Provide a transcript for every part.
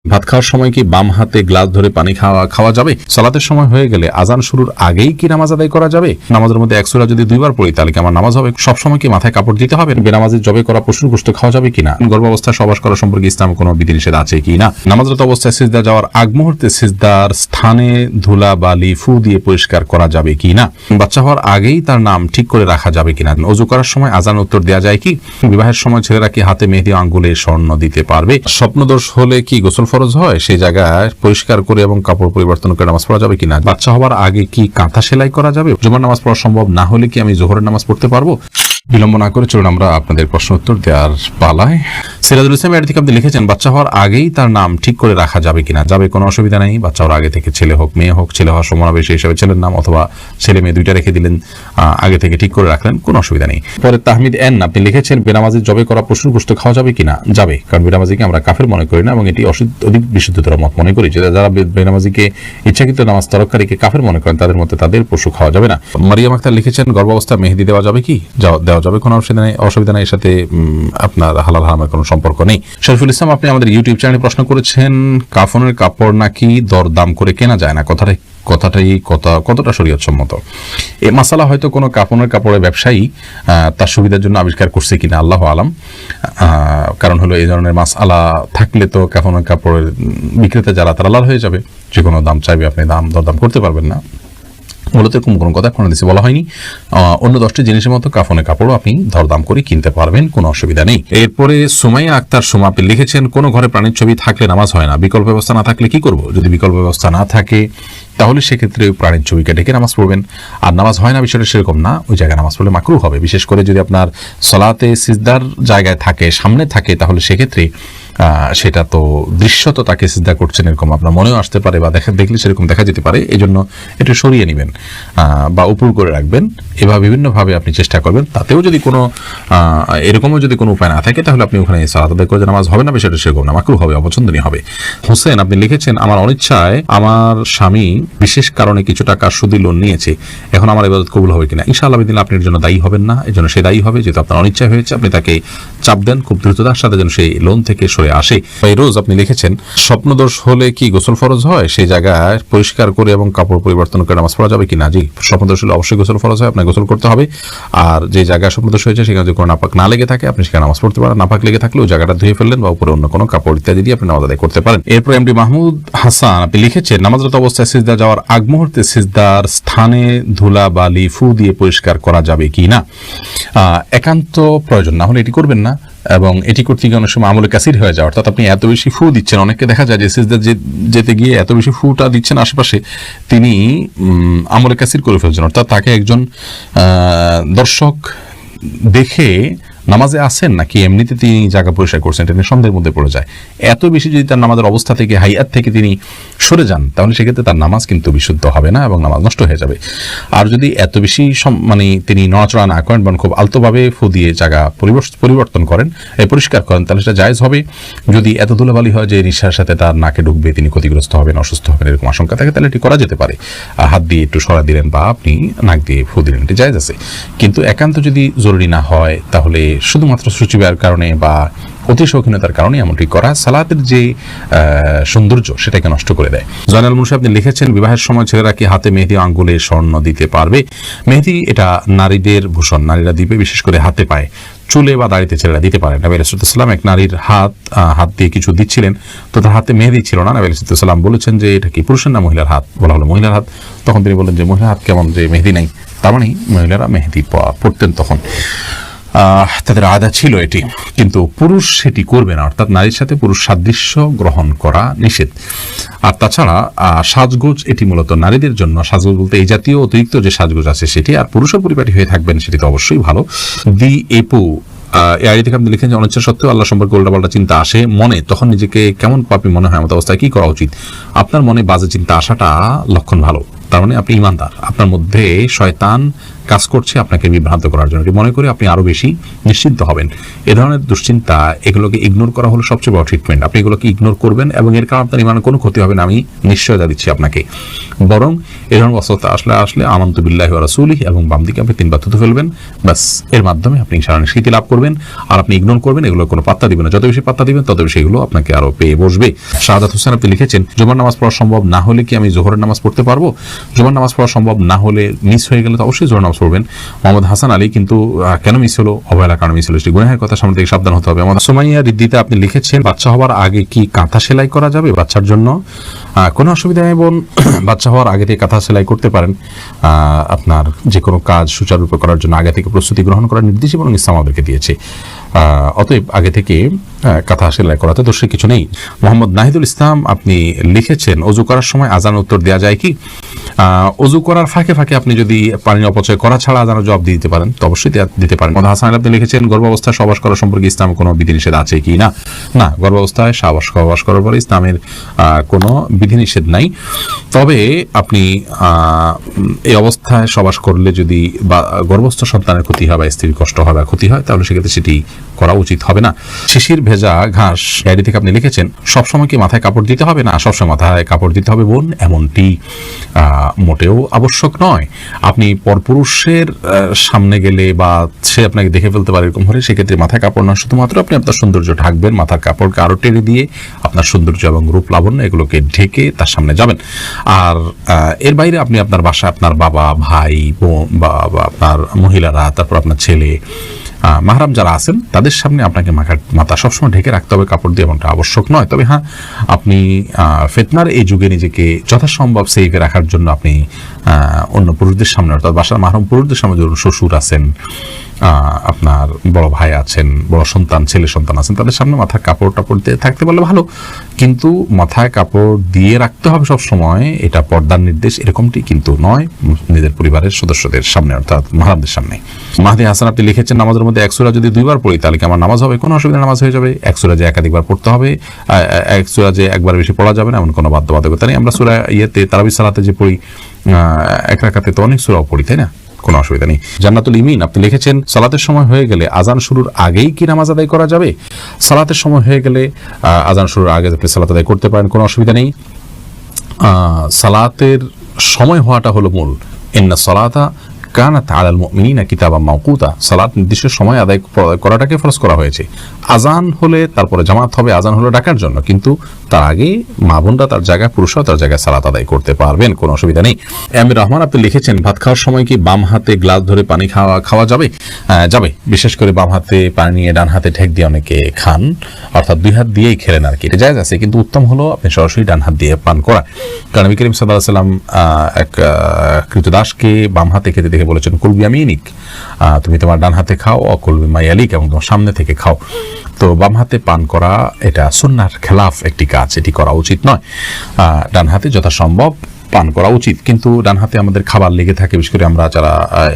ভাত খাওয়ার সময় কি বাম হাতে গ্লাস ধরে পানি খাওয়া যাবে? সালাতের সময় হয়ে গেলে আজান শুরুর আগেই কি নামাজ আদায় করা যাবে? নামাজের মধ্যে এক সূরা যদি দুইবার পড়ি তাহলে কি আমার নামাজ হবে? সবসময় কি মাথায় কাপড় দিতে হবে? বেনামাজি জবে করা পশুর গোশত খাওয়া যাবে কিনা? গর্ভাবস্থায় সহবাস করা সম্পর্কে ইসলামে কোনো বিধিনিষেধ আছে কিনা? নামাজরত অবস্থায় সিজদা যাওয়ার আগ মুহূর্তে সিজদার স্থানে ধুলা বালি ফু দিয়ে পরিষ্কার করা যাবে কিনা? বাচ্চা হওয়ার আগেই তার নাম ঠিক করে রাখা যাবে কিনা? ওযু করার সময় আজান উত্তর দেওয়া যায় কি? বিবাহের সময় ছেলেরা কি হাতে মেহেদি আঙ্গুলে স্বর্ণ দিতে পারবে? স্বপ্নদোষ হলে কি গোসল ফরজ হয়? সেই জায়গায় পরিষ্কার করে এবং কাপড় পরিবর্তন করে নামাজ পড়া যাবে কিনা? বাচ্চা হওয়ার আগে কি কাঁথা সেলাই করা যাবে? জুমার নামাজ পড়া সম্ভব না হলে কি আমি জোহরের নামাজ পড়তে পারবো? বিলম্ব না করে চলুন আমরা আপনাদের প্রশ্ন উত্তর দেওয়ার পালায়। সিরাজুল ইসলাম এর থেকে আপনি লিখেছেন, বাচ্চা হওয়ার আগেই তার নাম ঠিক করে রাখা যাবে কিনা? যাবে, কোনো অসুবিধা নেই। বাচ্চা হওয়ার আগে থেকে ছেলে হোক মেয়ে হোক, ছেলে হওয়ার সম্ভাবনা বেশি হিসেবে ছেলের নাম, অথবা ছেলে মেয়ে দুইটা রেখে দিলেন, আগে থেকে ঠিক করে রাখলেন, কোনো অসুবিধা নেই। পরে তাহমিদ এন আপনি লিখেছেন, বেনামাজি জবে করা পশুর গোশত খাওয়া যাবে কিনা? যাবে, কারণ বেনামাজিকে আমরা কাফের মনে করি না এবং এটি অধিক বিশুদ্ধতর মত মনে করি। যারা বেনামাজিকে ইচ্ছাকৃত নামাজ তরককারীকে কাফের মনে করেন তাদের মধ্যে তাদের পশু খাওয়া যাবে না। মারিয়াম আক্তার লিখেছেন, গর্ভাবস্থা মেহেদি দেওয়া যাবে কি? দেওয়া যাবে, কোনো অসুবিধা নেই। এর সাথে আপনার হালাল হারামের কোনো সম্পর্ক নেই। শরীফুল ইসলাম আপনি আমাদের ইউটিউব চ্যানেলে প্রশ্ন করেছেন, কাফনের কাপড় নাকি দরদাম করে কেনা যায় না, কতটা শরীয়ত সম্মত? এ মাসালা হয়তো কোনো কাফনের কাপড়ের ব্যবসায়ী তার সুবিধার জন্য আবিষ্কার করছে কিনা, আল্লাহু আলাম। কারণ হলো এই ধরনের মাসআলা থাকলে তো কাফনের কাপড়ের বিক্রেতা যারা তারা লাল হয়ে যাবে, যে কোনো দাম চাইবে, আপনি দরদাম করতে পারবেন না। মূলত এরকম কোনো কথা কোনো দেশে বলা হয়নি। অন্য 10টি জিনিসের মতো কাফনের কাপড়ও আপনি দরদাম করে কিনতে পারবেন, কোনো অসুবিধা নেই। এরপরে সুমাইয়া আক্তার সুমা আপনি লিখেছেন, কোনো ঘরে প্রাণীর ছবি থাকলে নামাজ হয় না, বিকল্প ব্যবস্থা না থাকলে কি করব? যদি বিকল্প ব্যবস্থা না থাকে তাহলে সেক্ষেত্রে প্রাণীর ছবিকে ডেকে নামাজ পড়বেন। আর নামাজ হয় না বিষয়টা সেরকম না, ওই জায়গায় নামাজ পড়লে মাকরুহ হবে। বিশেষ করে যদি আপনার সলাতে সিজদার জায়গায় থাকে, সামনে থাকে, তাহলে সেক্ষেত্রে সেটা তো দৃশ্যত তাকে সিজদা করছেন এরকম আপনার মনেও আসতে পারে, বা দেখলে সেরকম দেখা যেতে পারে। এই জন্য একটু সরিয়ে নেবেন বা উপর করে রাখবেন। এভাবে বিভিন্নভাবে আপনি চেষ্টা করবেন। তাতেও যদি কোনো এরকমও যদি কোনো উপায় না থাকে তাহলে আপনি ওখানে সালাত আদায় করে নামাজ হবে না, বিষয়টা সেরকম না, মাকরুহ হবে, অপছন্দনীয় হবে। হোসেন আপনি লিখেছেন, আমার অনিচ্ছায় আমার স্বামী বিশেষ কারণে কিছু টাকা সুদি লোন নিয়েছে, এখন আমার ইবাদত কবুল হবে কিনা? ইনশাআল্লাহ দিন আপনি এর জন্য দায়ী হবেন না, এর জন্য সে দায়ী হবে, যেহেতু আপনার অনিচ্ছা হয়েছে। আপনি তাকে চাপ দেন খুব দ্রুততার সাথে যেন সেই লোন থেকে সরে আসে। রোজ আপনি লিখেছেন, স্বপ্নদোষ হলে কি গোসল ফরজ হয়? সেই জায়গায় পরিষ্কার করে এবং কাপড় পরিবর্তন করে নামাজ পড়া যাবে কিনা? জি, স্বপ্নদোষ হলে অবশ্যই গোসল ফরজ হয়, আপনাকে গোসল করতে হবে। আর যে জায়গায় স্বপ্নদোষ হয়েছে সেখানে যদি কোনো নাপাক না লেগে থাকে আপনি সেখানে নামাজ পড়তে পারেন। নাপাক লেগে থাকলে ওই জায়গাটা ধুয়ে ফেললেন বা উপরে অন্য কোনো কাপড় ইত্যাদি দিয়ে আপনি নামাজ আদায় করতে পারেন। এরপর এমডি মাহমুদ হাসান আপনি লিখেছেন, নামাজরত অবস্থায় সিজদা যাওয়ার আগ মুহূর্তে সিজদার স্থানে ধুলা বালি ফু দিয়ে পরিষ্কার করা যাবে কি না? একান্ত প্রয়োজন না হলে এটি করবেন না, এবং এটি করতে গিয়ে অনেক সময় আমলে কাসির হয়ে যায়, অর্থাৎ আপনি এত বেশি ফু দিচ্ছেন। অনেককে দেখা যায় যে সিজদা যেতে গিয়ে এত বেশি ফুটা দিচ্ছেন আশেপাশে, তিনি আমলে কাসির করে ফেলছেন, অর্থাৎ তাকে একজন দর্শক দেখে নামাজে আসেন নাকি এমনিতে তিনি জায়গা পরিষ্কার করছেন এটা নিয়ে সন্দেহের মধ্যে পড়ে যায়। এত বেশি যদি তার নামাজের অবস্থা থেকে, হাইয়াত থেকে তিনি সরে যান, তাহলে সেক্ষেত্রে তার নামাজ কিন্তু বিশুদ্ধ হবে না এবং নামাজ নষ্ট হয়ে যাবে। আর যদি এত বেশি তিনি নড়াচড়া না করেন এবং খুব আলতোভাবে ফু দিয়ে জায়গা পরিবর্তন করেন, পরিষ্কার করেন, তাহলে সেটা জায়েজ হবে। যদি এত ধুলাবালি হয় যে নিঃশ্বাসের সাথে তার নাকে ঢুকবে, তিনি ক্ষতিগ্রস্ত হবেন, অসুস্থ হবেন, এরকম আশঙ্কা থাকে, তাহলে এটি করা যেতে পারে। হাত দিয়ে একটু সরা দিলেন বা আপনি নাক দিয়ে ফু দিলেন, এটি জায়েজ আছে। কিন্তু একান্ত যদি জরুরি না হয় তাহলে শুধুমাত্র সূচিবায়ের কারণে বা অতি শৌখিনতার কারণে এমনটি করা সালাতের যে সৌন্দর্য সেটাকে নষ্ট করে দেয়। জয়নাল মুন্সি আপনি লিখেছেন, বিবাহের সময় ছেলেরা কি হাতে মেহেদি আঙ্গুলে স্বর্ণ দিতে পারবে? মেহেদি এটা নারীদের ভূষণ, নারীরা দিবে, বিশেষ করে হাতে পায়ে, চুলে বা দাড়িতে ছেলেরা দিতে পারে। নবী রাসূলুল্লাহ সাল্লাল্লাহু আলাইহি ওয়াসাল্লাম এক নারীর হাত দিয়ে কিছু দিচ্ছিলেন, তো তার হাতে মেহেদি ছিল না। নবী রাসূলুল্লাহ সাল্লাল্লাহু আলাইহি ওয়াসাল্লাম বলেছেন যে এটা কি পুরুষের না মহিলার হাত? বলা হলো মহিলার হাত। তখন তিনি বললেন যে মহিলার হাত কেমন, যে মেহেদি নাই? তার মানে মহিলারা মেহেদি পড়তেন তখন, তাদের আদা ছিল এটি, কিন্তু পুরুষ সেটি করবে না, অর্থাৎ নারীর সাথে পুরুষ সাদৃশ্য গ্রহণ করা নিষেধ। আর তাছাড়া সাজগোজ এটি মূলত নারীদের জন্য, সাজগোজ বলতে এই জাতীয় অতিরিক্ত যে সাজগোজ আছে সেটি, আর পুরুষও পরিপাটি হয়ে থাকবেন সেটি তো অবশ্যই ভালো। দি এপু এই থেকে আপনি লিখেন যে অনিচ্ছা সত্ত্বেও আল্লাহ সম্পর্কে উল্টাপাল্টা চিন্তা আসে মনে, তখন নিজেকে কেমন পাপী মনে হয়, এমন অবস্থায় কি করা উচিত? আপনার মনে বাজে চিন্তা আসাটা লক্ষণ ভালো, তার মানে আপনি ঈমানদার, আপনার মধ্যে শয়তান কাজ করছে আপনাকে বিভ্রান্ত করার জন্য। এটি মনে করে আপনি আরো বেশি নিশ্চিন্ত হবেন। এ ধরনের দুশ্চিন্তা, এগুলোকে ইগনোর করা হলো সবচেয়ে বড় ট্রিটমেন্ট। আপনি এগুলোকে ইগনোর করবেন এবং এর কারণে আপনার ইমানের কোনো ক্ষতি হবে না, আমি নিশ্চয়তা দিচ্ছি আপনাকে। বরং এ ধরনের অবস্থা আসলে আমানতু বিল্লাহি ওয়া রাসূলিহি এবং বাম দিকে আপনি 3 বার থুতু ফেলবেন, ব্যাস। এর মাধ্যমে আপনি ইনশাআল্লাহ নিষ্কৃতি লাভ করবেন। আর আপনি ইগনোর করবেন, এগুলো কোনো পাত্তা দিবেন না। যত বেশি পাত্তা দিবেন তত বেশি এগুলো আপনাকে আরো পেয়ে বসবে। শাহাদাত হোসেন আপনি লিখেছেন, জুমার নামাজ পড়া সম্ভব না হলে কি আমি জোহরের নামাজ পড়তে পারবো? জুমার নামাজ পড়া সম্ভব না হলে, মিস হয়ে গেলে তো অবশ্যই জোহর নামাজ পড়বেন। মোহাম্মদ হাসান আলী, কিন্তু কেন মিস হলো? অবহেলার কারণে মিস হলো। সেটি গুনাহের কথা, সামনে থেকে সাবধান হতে হবে। আমাদের সুমাইয়া রিদ্দিতে আপনি লিখেছেন, বাচ্চা হওয়ার আগে কি কাঁথা সেলাই করা যাবে বাচ্চার জন্য? কোনো অসুবিধা নেই বোন, বাচ্চা হওয়ার আগে থেকে কাঁথা সেলাই করতে পারেন। আপনার যে কোনো কাজ সুচারুরূপে করার জন্য আগে থেকে প্রস্তুতি গ্রহণ করার নির্দেশ এবং ইসলাম আমাদেরকে দিয়েছে। অতএব আগে থেকে কাঁথা সেলাই করাতে দোষের কিছু নেই। মোহাম্মদ নাহিদুল ইসলাম আপনি লিখেছেন, অজু করার সময় আজান উত্তর দেওয়া যায় কি? অজু করার ফাঁকে ফাঁকে আপনি যদি পানি অপচয় করা ছাড়া আজানের জবাব দিতে পারেন তো অবশ্যই দিতে পারেন। মোহাম্মদ হাসান আপনি লিখেছেন, গর্ভাবস্থায় সহবাস করা সম্পর্কে ইসলামে কোনো বিধিনিষেধ আছে কি না? না, গর্ভাবস্থায় সহবাস করার পরে ইসলামের কোনো বিধিনিষেধ নাই। তবে আপনি এই অবস্থায় সহবাস করলে যদি বা গর্ভস্থ সন্তানের ক্ষতি হয় বা স্ত্রীর কষ্ট হয় বা ক্ষতি হয়, তাহলে সেক্ষেত্রে সেটি করা উচিত হবে না। শিশির ভেজা ঘাস ডায়েরি থেকে আপনি লিখেছেন, সবসময় কি মাথায় কাপড় দিতে হবে? না, সবসময় মাথায় কাপড় দিতে হবে বোন, এমনটি মোটেও আবশ্যক নয়। আপনি পরপুরুষের সামনে গেলে বা সে আপনাকে দেখে ফেলতে পারে, এরকম হলে সেক্ষেত্রে মাথায় কাপড় না, শুধুমাত্র আপনি আপনার সৌন্দর্য ঢাকবেন, মাথার কাপড়কে আরো টেনে দিয়ে আপনার সৌন্দর্য এবং রূপ লাবণ্য এগুলোকে ঢেকে তার সামনে যাবেন। আর এর বাইরে আপনি আপনার বাসায় আপনার বাবা, ভাই, বোন বা আপনার মহিলারা, তারপর আপনার ছেলে, মাহরাম যারা আছেন তাদের সামনে আপনাকে মাথা সবসময় ঢেকে রাখতে হবে কাপড় দিয়ে, এমনটা আবশ্যক নয়। তবে হ্যাঁ, আপনি ফিতনার এই যুগে নিজেকে যথাসম্ভব সেফে রাখার জন্য আপনি অন্য পুরুষদের সামনে, অর্থাৎ বাসার মাহরম পুরুষদের সামনে, ধরুন শ্বশুর আছেন, আপনার বড় ভাই আছেন, বড় সন্তান, ছেলে সন্তান আছেন, তাদের সামনে মাথায় কাপড় টাপড় দিয়ে থাকতে পারলে ভালো। কিন্তু মাথায় কাপড় দিয়ে রাখতে হবে সব সময়, এটা পর্দার নির্দেশ এরকমটি কিন্তু নয় নিজের পরিবারের সদস্যদের সামনে, অর্থাৎ মাহরামদের সামনে। মাহদি হাসান আপনি লিখেছেন, নামাজের মধ্যে এক সূরা যদি 2 বার পড়ি তাহলে কি আমার নামাজ হবে? কোনো অসুবিধা, নামাজ হয়ে যাবে। এক সূরা যে একাধিকবার পড়তে হবে, এক সূরা যে একবার বেশি পড়া যাবে না, এমন কোনো বাধ্যবাধকতা নেই। আমরা সূরা তারাবির সালাতে যে পড়ি, এক রাকাতে তো অনেক সূরাও পড়ি, তাই না? কোনো অসুবিধা নেই। জান্নাতুল ইমিন আপনি লিখেছেন, সালাতের সময় হয়ে গেলে আজান শুরুর আগেই কি নামাজ আদায় করা যাবে? সালাতের সময় হয়ে গেলে আজান শুরুর আগে আপনি সালাত আদায় করতে পারেন, কোনো অসুবিধা নেই। সালাতের সময় হওয়াটা হলো মূল। ইন্না সালাতা কানাত আলাল মুমিনিনা কিতাবাম মাওকুতা, সালাত নির্দিষ্ট সময় আদায় করাটাকে ফরজ করা হয়েছে। আজান হলে তারপরে জামাত হবে, আজান হলো ডাকার জন্য, কিন্তু তার আগে মা বোনরা তার জায়গায়, পুরুষরা তার জায়গায় সালাত আদায় করতে পারবেন, কোনো অসুবিধা নেই। আমির রহমান আপনি লিখেছেন, ভাত খাওয়ার সময় কি বাম হাতে গ্লাস ধরে পানি খাওয়া যাবে? যাবে। বিশেষ করে বাম হাতে পানি নিয়ে ডান হাতে ঠেক দিয়ে অনেকে খান, অর্থাৎ 2 হাত দিয়েই খেলেন আর কি, এটা জায়েজ আছে। কিন্তু উত্তম হলো আপনি সরাসরি ডান হাত দিয়ে পান করা। কারণ নবী করিম সাল্লাল্লাহু আলাইহি ওয়াসাল্লাম এক কৃতদাসকে বাম হাতে খেতে দেখে বলেছেন, কুল বিয়ামিনিক, তুমি তোমার ডান হাতে খাও, অকুল বিমায়ালিক, এবং তোমার সামনে থেকে খাও। তো বাম হাতে পান করা এটা সুন্নাহর খেলাফ একটি কাজ, এটি করা উচিত নয়। ডান হাতে যথাসম্ভব পান করা উচিত। কিন্তু ডান হাতে আমাদের খাবার লেগে থাকে, বিশেষ করে আমরা যারা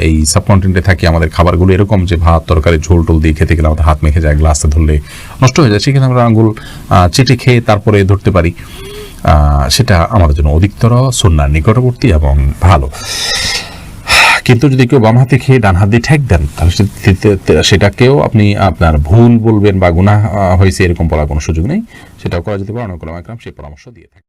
এই সাবকন্টিনেন্টে থাকি, আমাদের খাবারগুলো এরকম যে ভাত তরকারি ঝোল টোল দিয়ে খেতে গেলে আমাদের হাত মেখে যায়, গ্লাসে ধরলে নষ্ট হয়ে যায়, সেখানে আমরা আঙ্গুল চেটে খেয়ে তারপরে ধরতে পারি। সেটা আমাদের জন্য অধিকতর সুন্নাহর নিকটবর্তী এবং ভালো। কিন্তু যদি কেউ বাম হাতে খেয়ে ডান হাত দিয়ে ঠেক দেন, তাহলে সেটাকেও আপনি আপনার ভুল বলবেন বা গুনাহ হয়েছে এরকম বলার কোনো সুযোগ নেই, সেটাও করা যেতে পারে। অনেক ওলামা একরাম সেই পরামর্শ দিয়ে থাকে।